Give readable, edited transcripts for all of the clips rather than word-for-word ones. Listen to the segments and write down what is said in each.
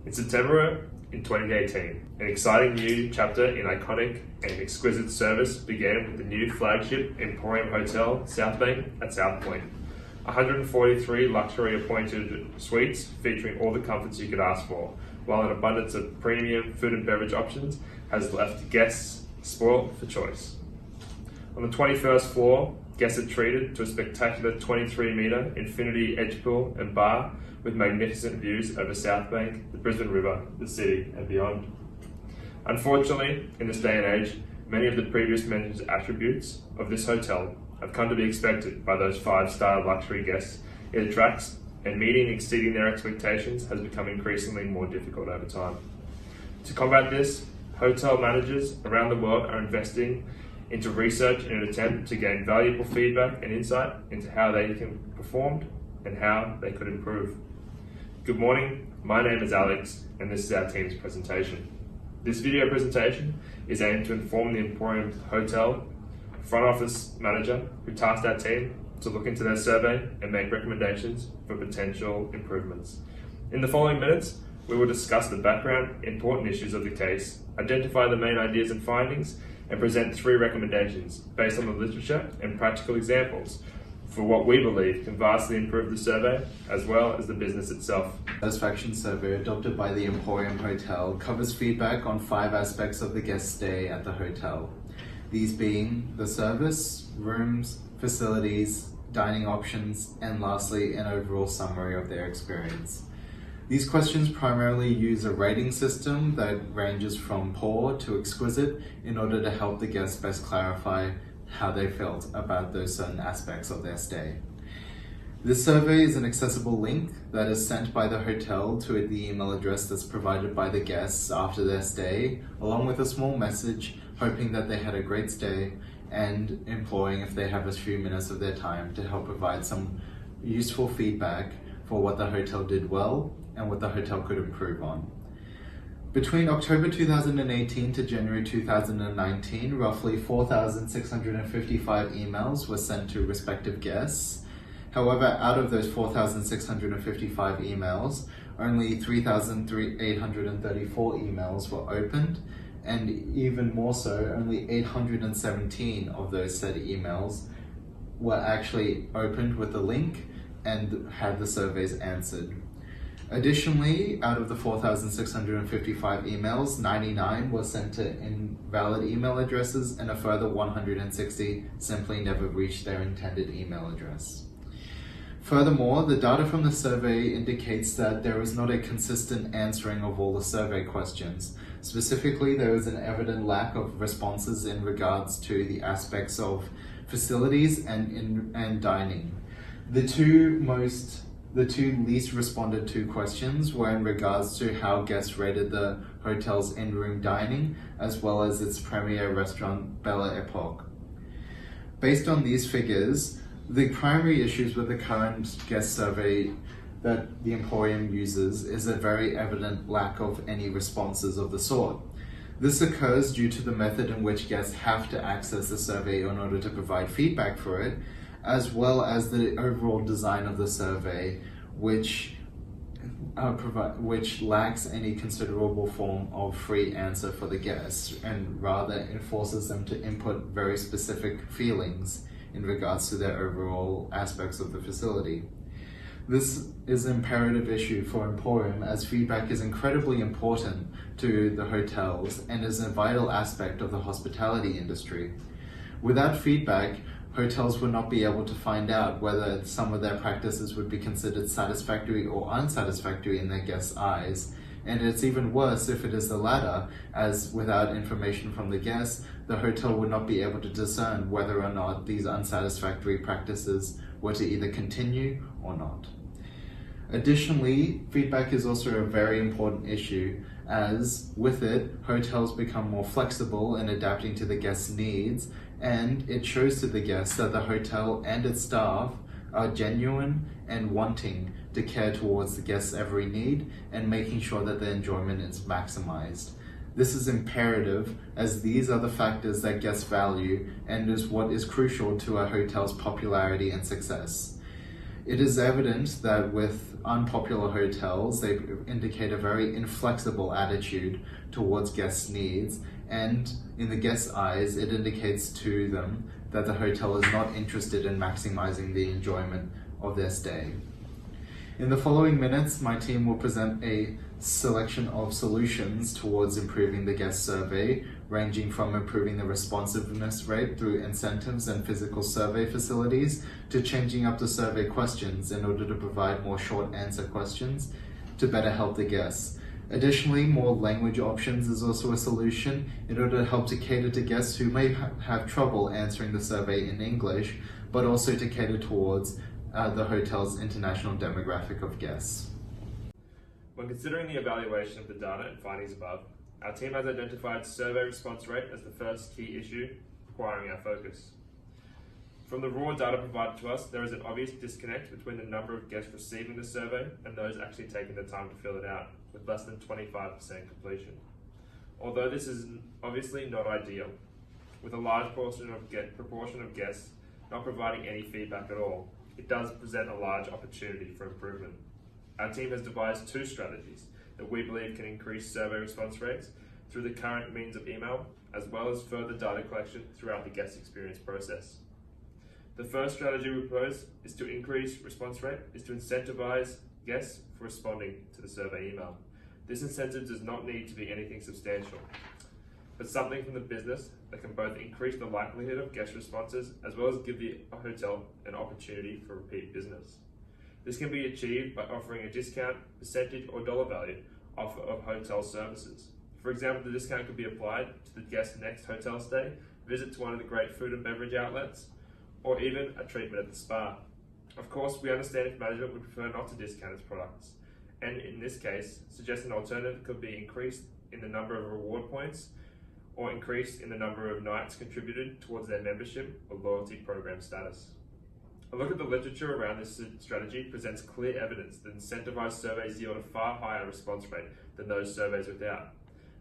In September in 2018, an exciting new chapter in iconic and exquisite service began with the new flagship Emporium Hotel South Bank at South Point. 143 luxury appointed suites featuring all the comforts you could ask for, while an abundance of premium food and beverage options has left guests spoiled for choice. On the 21st floor, guests are treated to a spectacular 23-metre infinity edge pool and bar with magnificent views over South Bank, the Brisbane River, the city and beyond. Unfortunately, in this day and age, many of the previous mentioned attributes of this hotel have come to be expected by those 5-star luxury guests it attracts, and meeting and exceeding their expectations has become increasingly more difficult over time. To combat this, hotel managers around the world are investing into research in an attempt to gain valuable feedback and insight into how they can perform and how they could improve. Good morning, my name is Alex and this is our team's presentation. This video presentation is aimed to inform the Emporium Hotel front office manager who tasked our team to look into their survey and make recommendations for potential improvements. In the following minutes, we will discuss the background, important issues of the case, identify the main ideas and findings, and present 3 recommendations based on the literature and practical examples for what we believe can vastly improve the survey as well as the business itself. Satisfaction survey adopted by the Emporium Hotel covers feedback on 5 aspects of the guest stay at the hotel. These being the service, rooms, facilities, dining options, and lastly, an overall summary of their experience. These questions primarily use a rating system that ranges from poor to exquisite in order to help the guests best clarify how they felt about those certain aspects of their stay. This survey is an accessible link that is sent by the hotel to the email address that's provided by the guests after their stay, along with a small message hoping that they had a great stay and imploring if they have a few minutes of their time to help provide some useful feedback for what the hotel did well and what the hotel could improve on. Between October 2018 to January 2019, roughly 4,655 emails were sent to respective guests. However, out of those 4,655 emails, only 3,834 emails were opened, and even more so, only 817 of those said emails were actually opened with the link and had the surveys answered. Additionally, out of the 4,655 emails, 99 were sent to invalid email addresses and a further 160 simply never reached their intended email address. Furthermore, the data from the survey indicates that there is not a consistent answering of all the survey questions. Specifically, there is an evident lack of responses in regards to the aspects of facilities and dining. The two least responded to questions were in regards to how guests rated the hotel's in-room dining, as well as its premier restaurant, Belle Epoque. Based on these figures, the primary issues with the current guest survey that the Emporium uses is a very evident lack of any responses of the sort. This occurs due to the method in which guests have to access the survey in order to provide feedback for it, as well as the overall design of the survey, which lacks any considerable form of free answer for the guests and rather enforces them to input very specific feelings in regards to their overall aspects of the facility. This is an imperative issue for Emporium as feedback is incredibly important to the hotels and is a vital aspect of the hospitality industry. Without feedback, hotels would not be able to find out whether some of their practices would be considered satisfactory or unsatisfactory in their guests' eyes. And it's even worse if it is the latter, as without information from the guests, the hotel would not be able to discern whether or not these unsatisfactory practices were to either continue or not. Additionally, feedback is also a very important issue, as with it, hotels become more flexible in adapting to the guests' needs, and it shows to the guests that the hotel and its staff are genuine and wanting to care towards the guests' every need and making sure that their enjoyment is maximized. This is imperative as these are the factors that guests value and is what is crucial to a hotel's popularity and success. It is evident that with unpopular hotels, they indicate a very inflexible attitude towards guests' needs, and in the guests' eyes, it indicates to them that the hotel is not interested in maximizing the enjoyment of their stay. In the following minutes, my team will present a selection of solutions towards improving the guest survey, ranging from improving the responsiveness rate through incentives and physical survey facilities, to changing up the survey questions in order to provide more short answer questions to better help the guests. Additionally, more language options is also a solution in order to help to cater to guests who may have trouble answering the survey in English, but also to cater towards the hotel's international demographic of guests. When considering the evaluation of the data and findings above, our team has identified survey response rate as the first key issue requiring our focus. From the raw data provided to us, there is an obvious disconnect between the number of guests receiving the survey and those actually taking the time to fill it out, with less than 25% completion. Although this is obviously not ideal, with a large proportion of guests not providing any feedback at all, it does present a large opportunity for improvement. Our team has devised two strategies that we believe can increase survey response rates through the current means of email, as well as further data collection throughout the guest experience process. The first strategy we propose is to increase response rate, is to incentivize guests for responding to the survey email. This incentive does not need to be anything substantial, but something from the business that can both increase the likelihood of guest responses as well as give the hotel an opportunity for repeat business. This can be achieved by offering a discount, percentage or dollar value offer of hotel services. For example, the discount could be applied to the guest's next hotel stay, visit to one of the great food and beverage outlets, or even a treatment at the spa. Of course, we understand if management would prefer not to discount its products, and in this case, suggest an alternative could be increased in the number of reward points or increased in the number of nights contributed towards their membership or loyalty program status. A look at the literature around this strategy presents clear evidence that incentivized surveys yield a far higher response rate than those surveys without.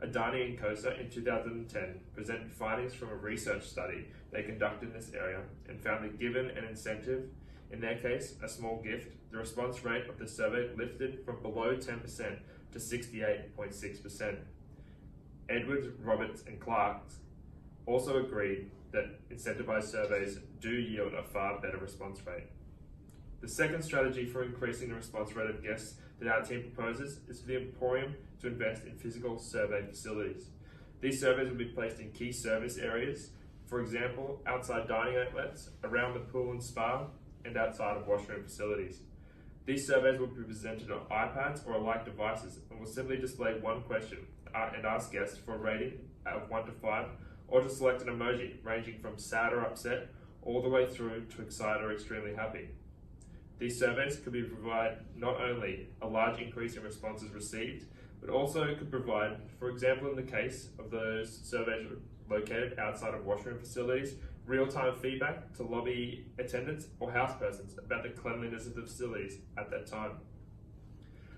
Adani and Kosa in 2010 presented findings from a research study they conducted in this area and found that given an incentive, in their case, a small gift, the response rate of the survey lifted from below 10% to 68.6%. Edwards, Roberts and Clark also agreed that incentivized surveys do yield a far better response rate. The second strategy for increasing the response rate of guests that our team proposes is for the Emporium to invest in physical survey facilities. These surveys will be placed in key service areas, for example, outside dining outlets, around the pool and spa, and outside of washroom facilities. These surveys will be presented on iPads or alike devices and will simply display one question and ask guests for a rating of 1 to 5, or to select an emoji ranging from sad or upset all the way through to excited or extremely happy. These surveys could provide not only a large increase in responses received, but also could provide, for example in the case of those surveys located outside of washroom facilities, real-time feedback to lobby attendants or housepersons about the cleanliness of the facilities at that time.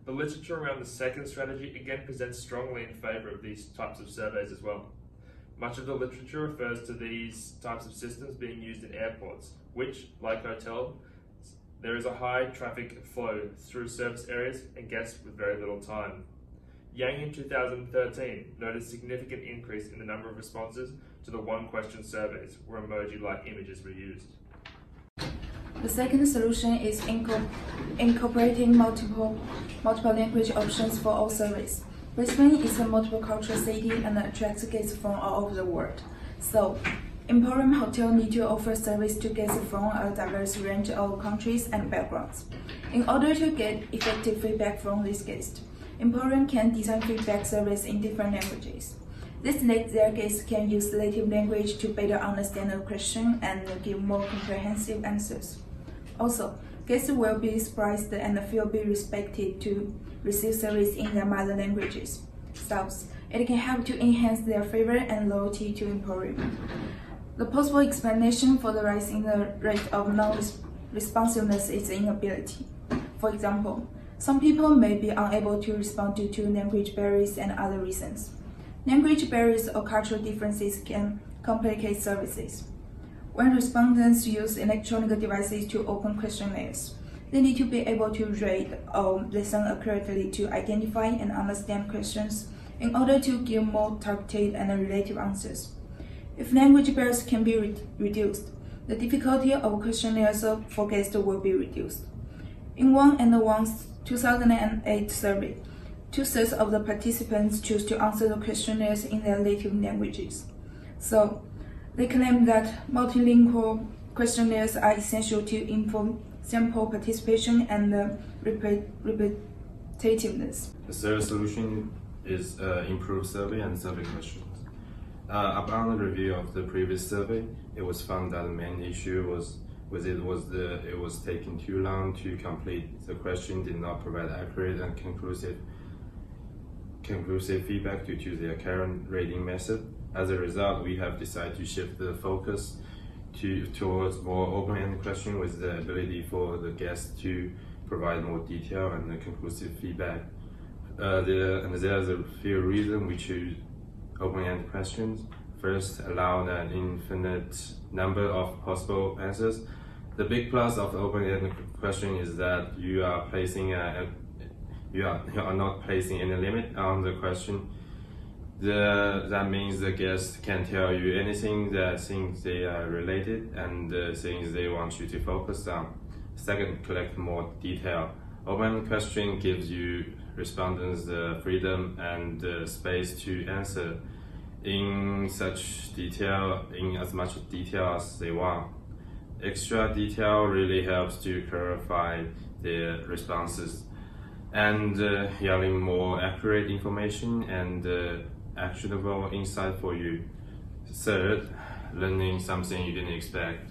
The literature around the second strategy again presents strongly in favour of these types of surveys as well. Much of the literature refers to these types of systems being used in airports, which, like hotels, there is a high traffic flow through service areas and guests with very little time. Yang in 2013 noted a significant increase in the number of responses to the one-question surveys where emoji-like images were used. The second solution is incorporating multiple language options for all surveys. Brisbane is a multiple cultural city and attracts guests from all over the world. So, Emporium Hotel need to offer service to guests from a diverse range of countries and backgrounds. In order to get effective feedback from these guests, Emporium can design feedback surveys in different languages. This lets their guests can use native language to better understand the question and give more comprehensive answers. Also, guests will be surprised and feel respected to receive service in their mother languages. Thus, it can help to enhance their favor and loyalty to Emporium. The possible explanation for the rise in the rate of non-responsiveness is inability. For example, some people may be unable to respond due to language barriers and other reasons. Language barriers or cultural differences can complicate services. When respondents use electronic devices to open questionnaires, They need to be able to read or listen accurately to identify and understand questions in order to give more targeted and relative answers. If language barriers can be reduced, the difficulty of questionnaires for guests will be reduced. In 1&1's 2008 survey, 2/3 of the participants choose to answer the questionnaires in their native languages. So, they claim that multilingual questionnaires are essential to improve sample participation and repetitiveness. The third solution is improved survey and survey questions. Upon the review of the previous survey, it was found that the main issue was it was taking too long to complete the question, did not provide accurate and conclusive feedback due to their current rating method. As a result, we have decided to shift the focus towards more open-ended questions with the ability for the guests to provide more detailed and conclusive feedback. There's a few reasons we choose open-ended questions. First, allow an infinite number of possible answers. The big plus of the open-ended question is that you are not placing any limit on the question. That means the guest can tell you anything that thinks they are related and things they want you to focus on. Second, collect more detail. Open question gives you respondents the freedom and space to answer in as much detail as they want. Extra detail really helps to clarify their responses and yielding more accurate information and actionable insight for you. Third, learning something you didn't expect.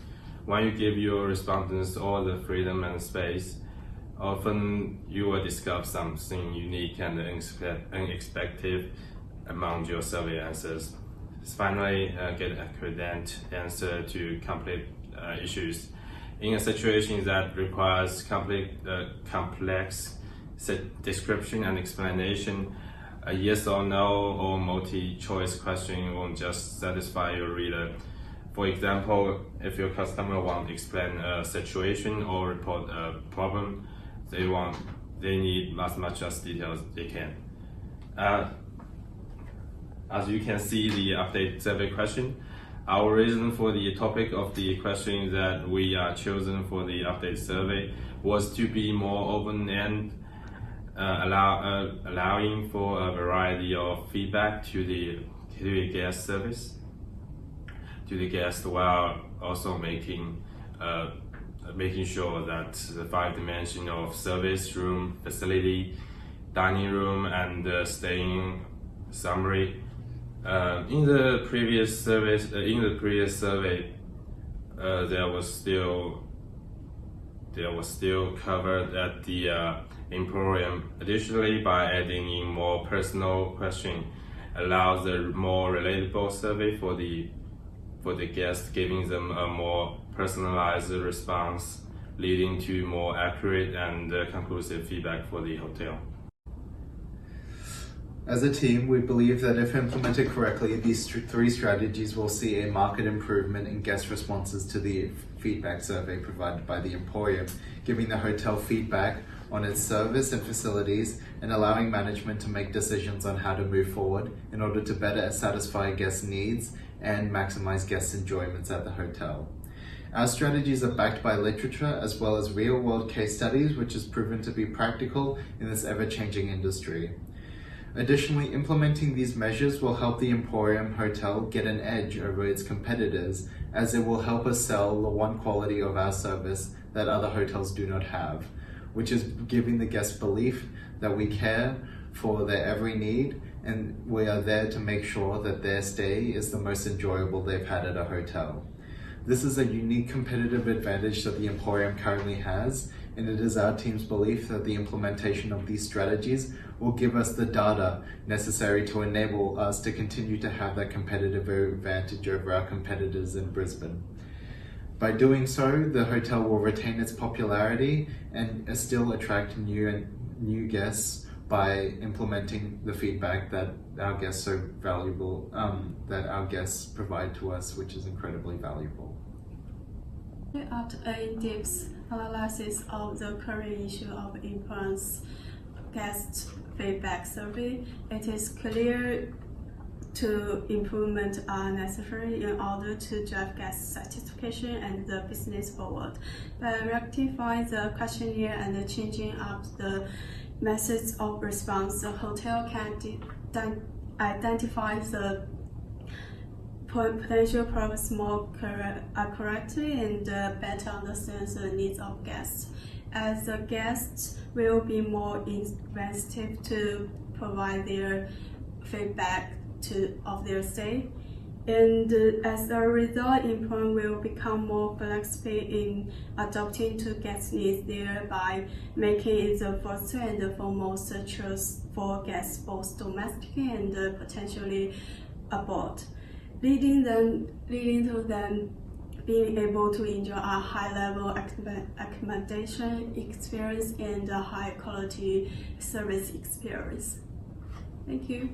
When you give your respondents all the freedom and space, often you will discover something unique and unexpected among your survey answers. Finally, get accurate answer to complex issues. In a situation that requires complex description and explanation, a yes or no or multi-choice question won't just satisfy your reader. For example, if your customer wants to explain a situation or report a problem, they need as much detail as they can. As you can see, the update survey question. Our reason for the topic of the question that we are chosen for the update survey was to be more open and allowing for a variety of feedback to the guest service, to the guest, while also making sure that the 5 dimensions of service, room, facility, dining room, and staying summary. In the previous survey, there was still covered at the Emporium. Additionally, by adding in more personal question, allows a more relatable survey for the guest, giving them a more personalized response, leading to more accurate and conclusive feedback for the hotel. As a team, we believe that if implemented correctly, these 3 strategies will see a marked improvement in guest responses to the feedback survey provided by the Emporium, giving the hotel feedback on its service and facilities and allowing management to make decisions on how to move forward in order to better satisfy guest needs and maximize guest enjoyments at the hotel. Our strategies are backed by literature as well as real-world case studies, which has proven to be practical in this ever-changing industry. Additionally, implementing these measures will help the Emporium Hotel get an edge over its competitors, as it will help us sell the one quality of our service that other hotels do not have, which is giving the guest belief that we care for their every need and we are there to make sure that their stay is the most enjoyable they've had at a hotel. This is a unique competitive advantage that the Emporium currently has, and it is our team's belief that the implementation of these strategies will give us the data necessary to enable us to continue to have that competitive advantage over our competitors in Brisbane. By doing so, the hotel will retain its popularity and still attract new guests by implementing the feedback that our guests that our guests provide to us, which is incredibly valuable. After a in-depth analysis of the current issue of influence guest feedback survey, it is clear to improvements are necessary in order to drive guest satisfaction and the business forward. By rectifying the questionnaire and changing up the methods of response, the hotel can identify the potential problems more correctly and better understand the needs of guests. As the guests will be more invested to provide their feedback of their stay, and as a result, employers will become more flexible in adapting to guest needs, thereby making it the first and foremost choice for guests, both domestically and potentially abroad, leading to them being able to enjoy a high-level accommodation experience and a high-quality service experience. Thank you.